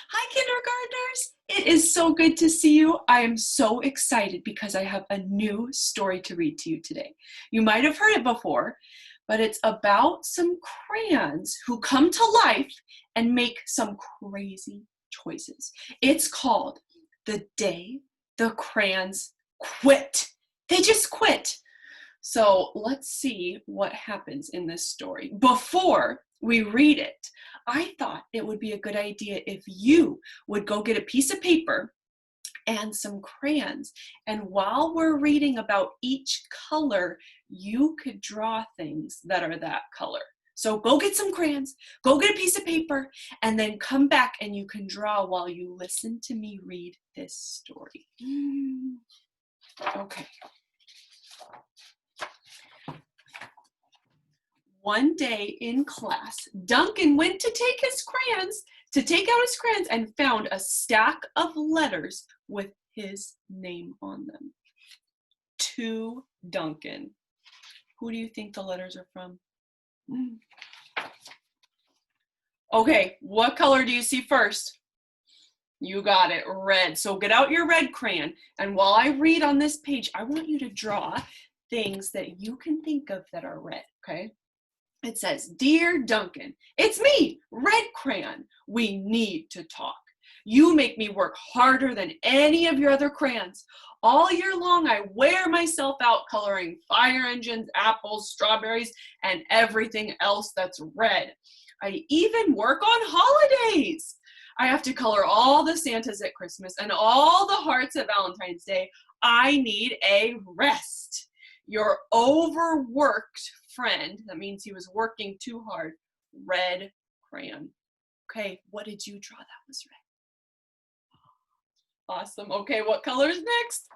Hi, kindergartners! It is so good to see you. I am so excited because I have a new story to read to you today. You might have heard it before, but it's about some crayons who come to life and make some crazy choices. It's called The Day the Crayons Quit. They just quit. So let's see what happens in this story. Before we read it, I thought it would be a good idea if you would go get a piece of paper and some crayons. And while we're reading about each color, you could draw things that are that color. So go get some crayons, go get a piece of paper, and then come back and you can draw while you listen to me read this story. Okay. One day in class, Duncan went to take out his crayons and found a stack of letters with his name on them. To Duncan. Who do you think the letters are from? Okay, what color do you see first? You got it, red. So get out your red crayon, and while I read on this page, I want you to draw things that you can think of that are red, okay? It says, Dear Duncan, it's me, Red Crayon. We need to talk. You make me work harder than any of your other crayons. All year long, I wear myself out coloring fire engines, apples, strawberries, and everything else that's red. I even work on holidays. I have to color all the Santas at Christmas and all the hearts at Valentine's Day. I need a rest. Your overworked friend, that means he was working too hard, Red Crayon. Okay, what did you draw that was red? Awesome. Okay, what color is next?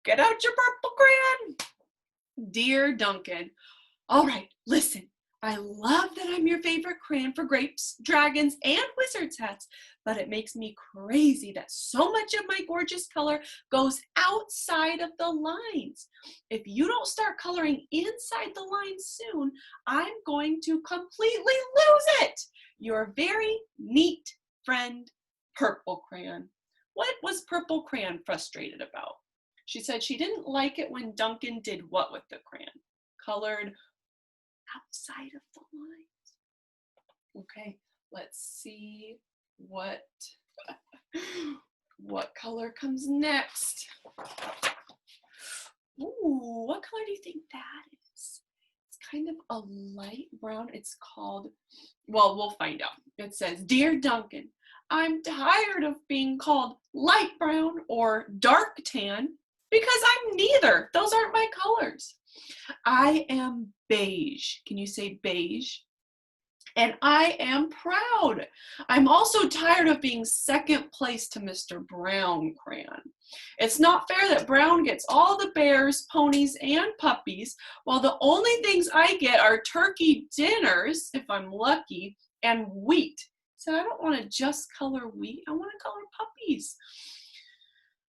Get out your purple crayon. Dear Duncan, all right, listen. I love that I'm your favorite crayon for grapes, dragons, and wizard's hats, but it makes me crazy that so much of my gorgeous color goes outside of the lines. If you don't start coloring inside the lines soon, I'm going to completely lose it. Your very neat friend, Purple Crayon. What was Purple Crayon frustrated about? She said she didn't like it when Duncan did what with the crayon? Colored outside of the lines. Okay, let's see what color comes next. Ooh, what color do you think that is? It's kind of a light brown. It's called, well, we'll find out. It says, Dear Duncan, I'm tired of being called light brown or dark tan because I'm neither. Those aren't my colors. I am beige. Can you say beige? And I am proud. I'm also tired of being second place to Mr. Brown Crayon. It's not fair that Brown gets all the bears, ponies, and puppies, while the only things I get are turkey dinners, if I'm lucky, and wheat. So I don't want to just color wheat, I want to color puppies.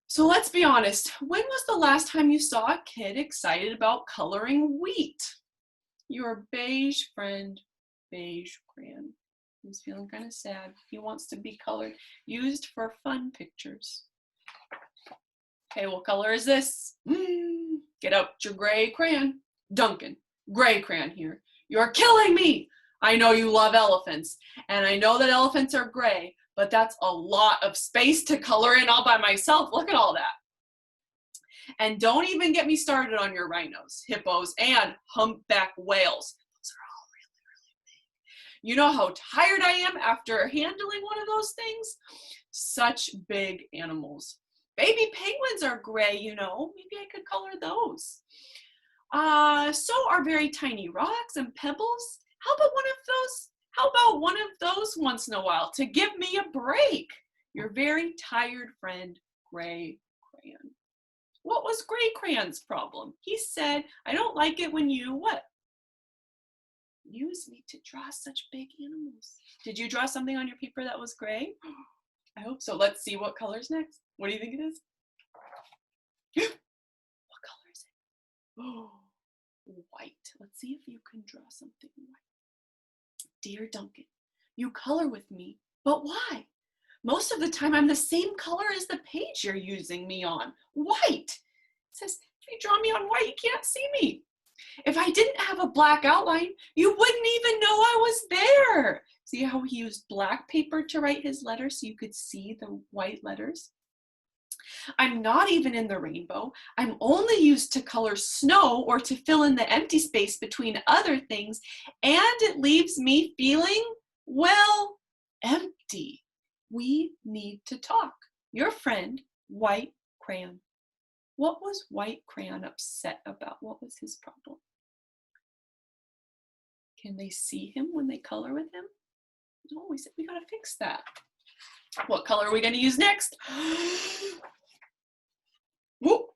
So let's be honest, when was the last time you saw a kid excited about coloring wheat? Your beige friend, Beige Crayon. He's feeling kind of sad. He wants to be colored, used for fun pictures. Okay, what color is this? Get out your gray crayon. Duncan, gray crayon here. You're killing me. I know you love elephants, and I know that elephants are gray, but that's a lot of space to color in all by myself. Look at all that. And don't even get me started on your rhinos, hippos, and humpback whales. Those are all really, really big. You know how tired I am after handling one of those things? Such big animals. Baby penguins are gray, you know. Maybe I could color those. So are very tiny rocks and pebbles. How about one of those once in a while to give me a break? Your very tired friend, Gray Crayon. What was Gray Crayon's problem? He said, I don't like it when you, what? Use me to draw such big animals. Did you draw something on your paper that was gray? I hope so. Let's see what color's next. What do you think it is? What color is it? Oh, white. Let's see if you can draw something white. Dear Duncan, you color with me But why? Most of the time I'm the same color as the page you're using me on, white. It says, if you draw me on white, you can't see me. If I didn't have a black outline, you wouldn't even know I was there. See how he used black paper to write his letters so you could see the white letters? I'm not even in the rainbow. I'm only used to color snow or to fill in the empty space between other things, and it leaves me feeling, well, empty. We need to talk. Your friend, White Crayon. What was White Crayon upset about? What was his problem? Can they see him when they color with him? No, we said we gotta fix that. What color are we gonna use next? Whoop.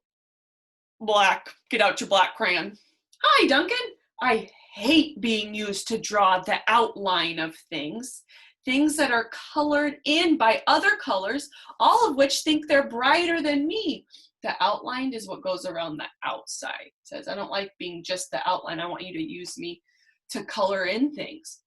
Black. Get out your black crayon. Hi, Duncan. I hate being used to draw the outline of things. Things that are colored in by other colors, all of which think they're brighter than me. The outline is what goes around the outside. It says, I don't like being just the outline. I want you to use me to color in things.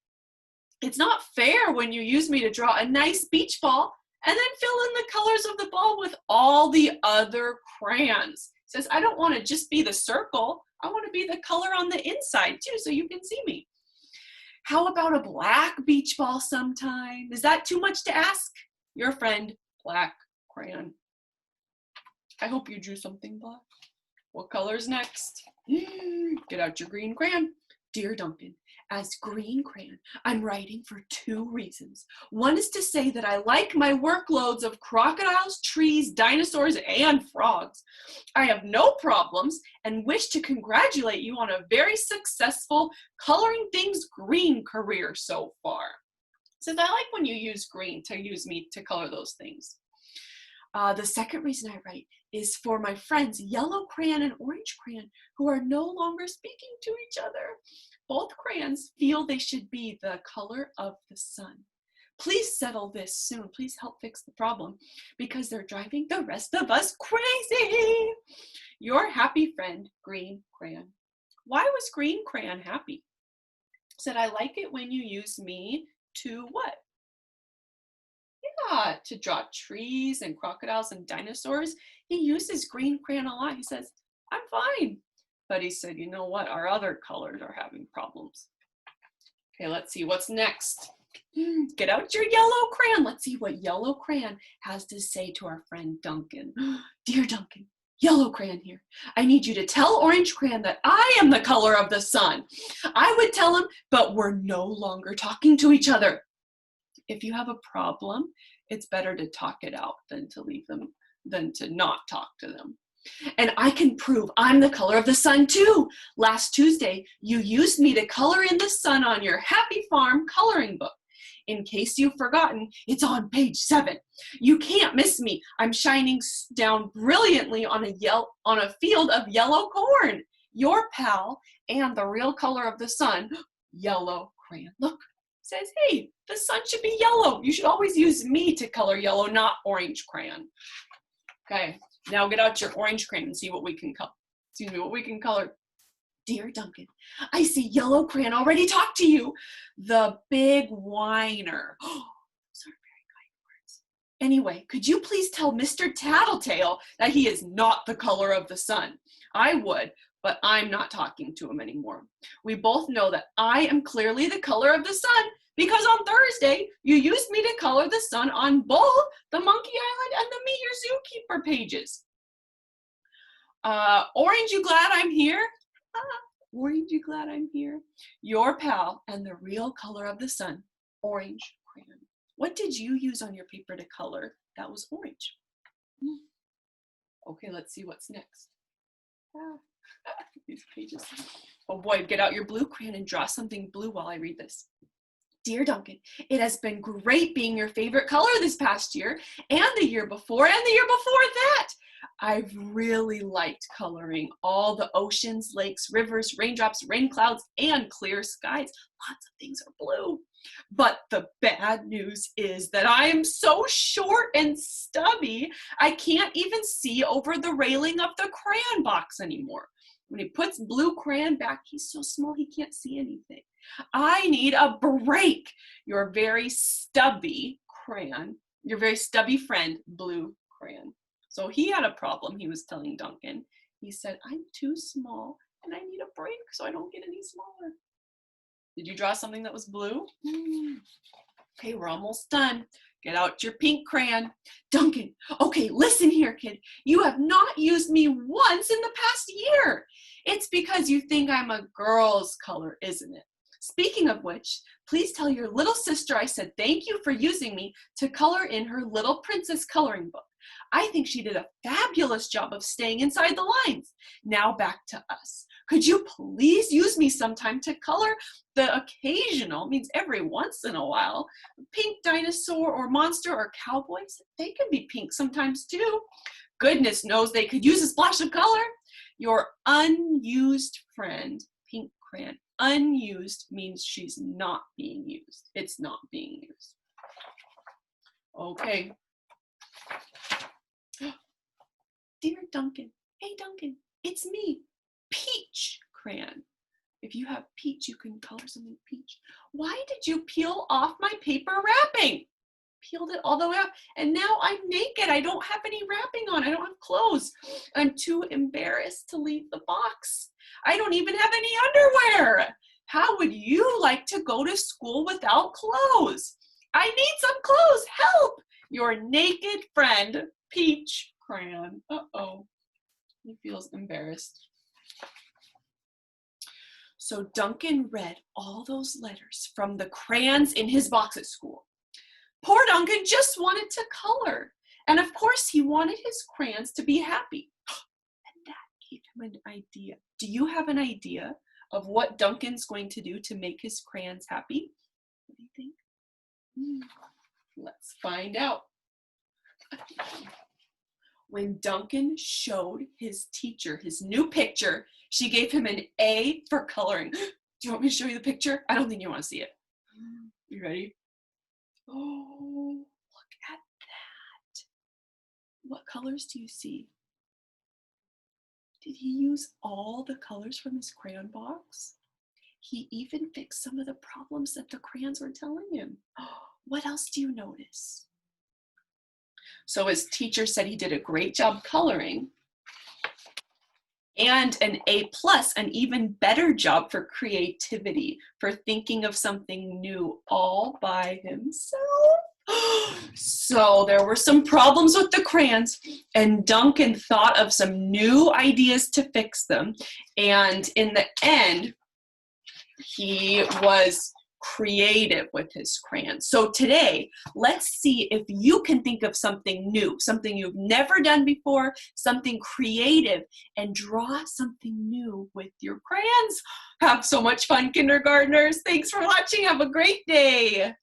It's not fair when you use me to draw a nice beach ball and then fill in the colors of the ball with all the other crayons. It says, I don't want to just be the circle. I want to be the color on the inside too, so you can see me. How about a black beach ball sometime? Is that too much to ask? Your friend, Black Crayon. I hope you drew something black. What color's next? Get out your green crayon. Dear Duncan, as green crayon, I'm writing for 2 reasons. One is to say that I like my workloads of crocodiles, trees, dinosaurs, and frogs. I have no problems and wish to congratulate you on a very successful coloring things green career so far. Says I like when you use green to use me to color those things. The second reason I write is for my friends, Yellow Crayon and Orange Crayon, who are no longer speaking to each other. Both crayons feel they should be the color of the sun. Please settle this soon. Please help fix the problem because they're driving the rest of us crazy. Your happy friend, Green Crayon. Why was Green Crayon happy? Said, I like it when you use me to what? Yeah, to draw trees and crocodiles and dinosaurs. He uses green crayon a lot. He says, I'm fine. But he said, you know what? Our other colors are having problems. Okay, let's see what's next. Get out your yellow crayon. Let's see what Yellow Crayon has to say to our friend Duncan. Dear Duncan, Yellow Crayon here. I need you to tell Orange Crayon that I am the color of the sun. I would tell him, but we're no longer talking to each other. If you have a problem, it's better to talk it out than to leave them, than to not talk to them. And I can prove I'm the color of the sun too. Last Tuesday, you used me to color in the sun on your Happy Farm coloring book. In case you've forgotten, it's on page 7. You can't miss me. I'm shining down brilliantly on a field of yellow corn. Your pal and the real color of the sun, Yellow Crayon. Look. Says, hey, the sun should be yellow. You should always use me to color yellow, not Orange Crayon. Okay, now get out your orange crayon and see what we can color. Excuse me, what we can color. Dear Duncan, I see Yellow Crayon already talked to you. The big whiner. Those aren't very kind words. Anyway, could you please tell Mr. Tattletale that he is not the color of the sun? I would, but I'm not talking to him anymore. We both know that I am clearly the color of the sun because on Thursday, you used me to color the sun on both the Monkey Island and the Meet Your Zookeeper pages. Orange, you glad I'm here? Orange, you glad I'm here? Your pal and the real color of the sun, Orange Crayon. What did you use on your paper to color that was orange? Okay, let's see what's next. These pages. Oh boy, get out your blue crayon and draw something blue while I read this. Dear Duncan, it has been great being your favorite color this past year and the year before and the year before that. I've really liked coloring all the oceans, lakes, rivers, raindrops, rain clouds, and clear skies. Lots of things are blue. But the bad news is that I am so short and stubby, I can't even see over the railing of the crayon box anymore. When he puts blue crayon back, he's so small he can't see anything. I need a break. Your very stubby crayon, your very stubby friend, blue crayon. So he had a problem, he was telling Duncan. He said, I'm too small and I need a break so I don't get any smaller. Did you draw something that was blue? Okay, we're almost done. Get out your pink crayon. Duncan, okay, listen here, kid. You have not used me once in the past year. It's because you think I'm a girl's color, isn't it? Speaking of which, please tell your little sister I said thank you for using me to color in her Little Princess coloring book. I think she did a fabulous job of staying inside the lines. Now back to us. Could you please use me sometime to color the occasional, means every once in a while, pink dinosaur or monster or cowboys? They can be pink sometimes too. Goodness knows they could use a splash of color. Your unused friend, pink crayon. Unused means she's not being used. It's not being used. Okay. Dear Duncan, hey Duncan, it's me, Peach crayon. If you have peach, you can color something peach. Why did you peel off my paper wrapping? Peeled it all the way off, and now I'm naked. I don't have any wrapping on. I don't have clothes. I'm too embarrassed to leave the box. I don't even have any underwear. How would you like to go to school without clothes? I need some clothes. Help! Your naked friend, Peach crayon. Uh-oh. He feels embarrassed. So Duncan read all those letters from the crayons in his box at school. Poor Duncan just wanted to color. And of course he wanted his crayons to be happy. And that gave him an idea. Do you have an idea of what Duncan's going to do to make his crayons happy? What do you think? Let's find out. When Duncan showed his teacher his new picture, she gave him an A for coloring. Do you want me to show you the picture? I don't think you want to see it. You ready? Oh, look at that. What colors do you see? Did he use all the colors from his crayon box? He even fixed some of the problems that the crayons were telling him. What else do you notice? So his teacher said he did a great job coloring, and an A+, an even better job for creativity, for thinking of something new all by himself. So there were some problems with the crayons, and Duncan thought of some new ideas to fix them. And in the end, he was creative with his crayons. So today, let's see if you can think of something new, something you've never done before, something creative, and draw something new with your crayons. Have so much fun, kindergartners. Thanks for watching. Have a great day.